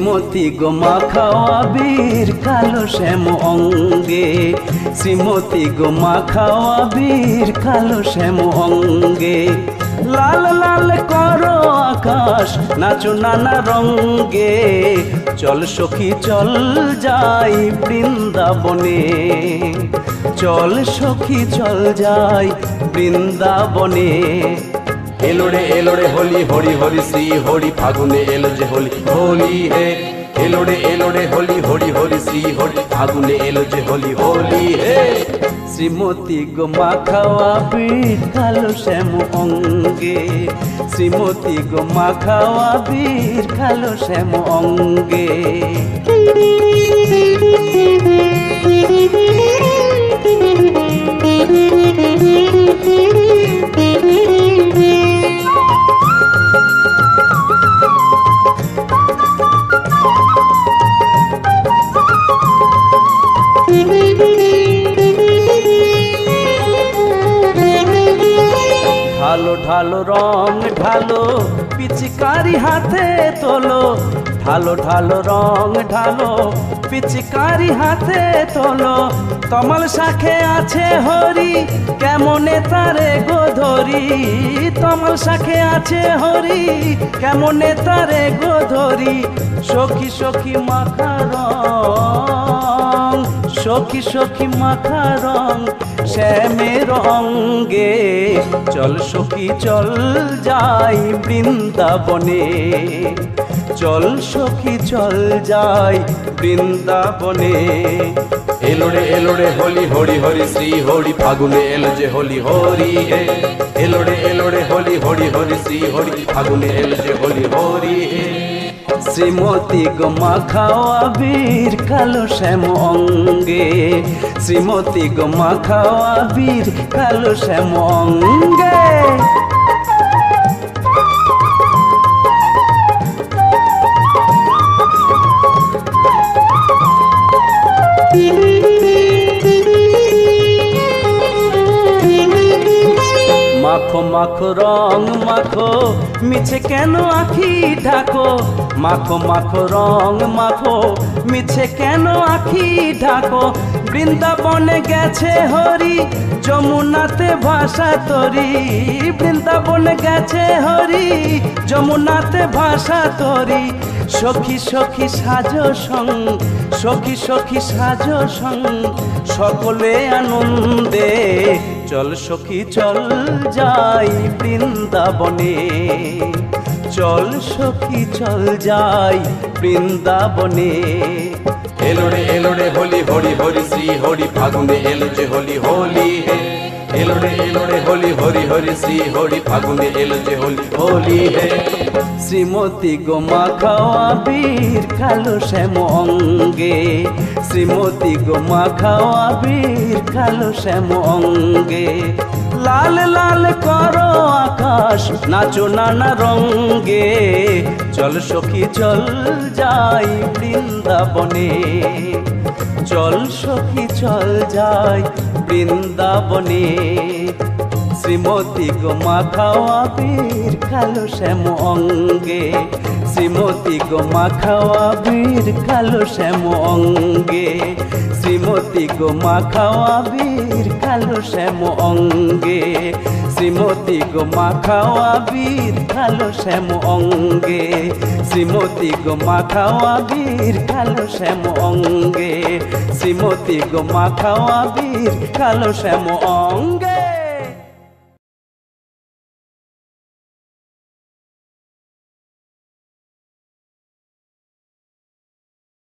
শ্রীমতী গো মাখাওয়া বীর কালো শ্যাম অঙ্গে, শ্রীমতী গো মাখাওয়া বীর কালো শ্যাম অঙ্গে। লাল লাল করো আকাশ নাচো নানা রঙ্গে, চল সখী চল যাই বৃন্দাবনে, চল সখী চল যাই বৃন্দাবনে। এলো রে হোলি হরি হরি শ্রী হরি, ফাগুনে এলো যে হোলি হোলি হে। এলো রে হোলি হরি হরি শ্রী হরি, ফাগুনে এলো যে হোলি হোলি হে। শ্রীমতী গো মাখাওয়া বীর কালো শ্যাম অঙ্গে, শ্রীমতী গো মাখাওয়া বীর কালো শ্যাম অঙ্গে। ঢালো ঢালো রং ঢালো পিচকারি হাতে তোলো, ঢালো ঢালো রং ঢালো পিচকারি হাতে তোলো। তমাল শাখে আছে হরি কেমনে তারে গো ধরি, তমাল শাখে আছে হরি কেমনে তারে গো ধরি। সখী সখী মাখা রং, সখী সখী মাখা রং শ্যামের অঙ্গে, চল সখী চল যাই বৃন্দাবনে, চল সখী চল যাই বৃন্দাবনে। এলো রে হোলি হরি হরি শ্রী হরি, ফাগুনে এলো যে হোলি হোলি হে। এলো রে হোলি হরি হরি শ্রী হরি, ফাগুনে এলো যে হোলি হোলি হে। শ্রীমতী গো মাখাওয়া বীর কালো শ্যাম অঙ্গে, শ্রীমতী গো মাখাওয়া বীর কালো শ্যাম অঙ্গে। মাখো মাখো রং মাখো মিছে কেন আখি ঢাকো, মাখো মাখো রং মাখো মিছে কেন আখি ঢাকো। বৃন্দাবনে গেছে হরি যমুনাতে ভাষা তরি, বৃন্দাবনে গেছে হরি যমুনাতে ভাষা তরি। সখী সখী সাজো সং, সখী সখী সাজো সং সকলে আনন্দে, চল সখী চল যাই বৃন্দাবনে, চল সখী চল যাই বৃন্দাবনে। এলো রে হোলি হরি হরি শ্রী হরি, ফাগুনে এলো যে হোলি হোলি হে। এলো রে হোলি হরি হরি শ্রী হরি, ফাগুনে এলো যে হোলি হোলি হে। শ্রীমতী গো মাখাওয়া বীর কালো শ্যাম অঙ্গে, শ্রীমতী গো মাখাওয়া বীর কালো শ্যাম অঙ্গে। লাল লাল করো আকাশ নাচো নানা রঙ্গে, চল সখী চল যাই বৃন্দাবনে, চল সখী চল যাই বৃন্দাবনে। শ্রীমতী গো মাখাওয়া বীর কালো শ্যাম অঙ্গে, শ্রীমতী গো মাখাওয়া বীর কালো শ্যাম অঙ্গে, শ্রীমতী গো মাখাওয়া বীর কালো শ্যাম অঙ্গে, শ্রীমতী গো মাখাওয়া বীর কালো শ্যাম অঙ্গে, শ্রীমতী গো মাখাওয়া বীর কালো শ্যাম অঙ্গে, শ্রীমতী গো মাখাওয়া বীর কালো শ্যাম অঙ্গে।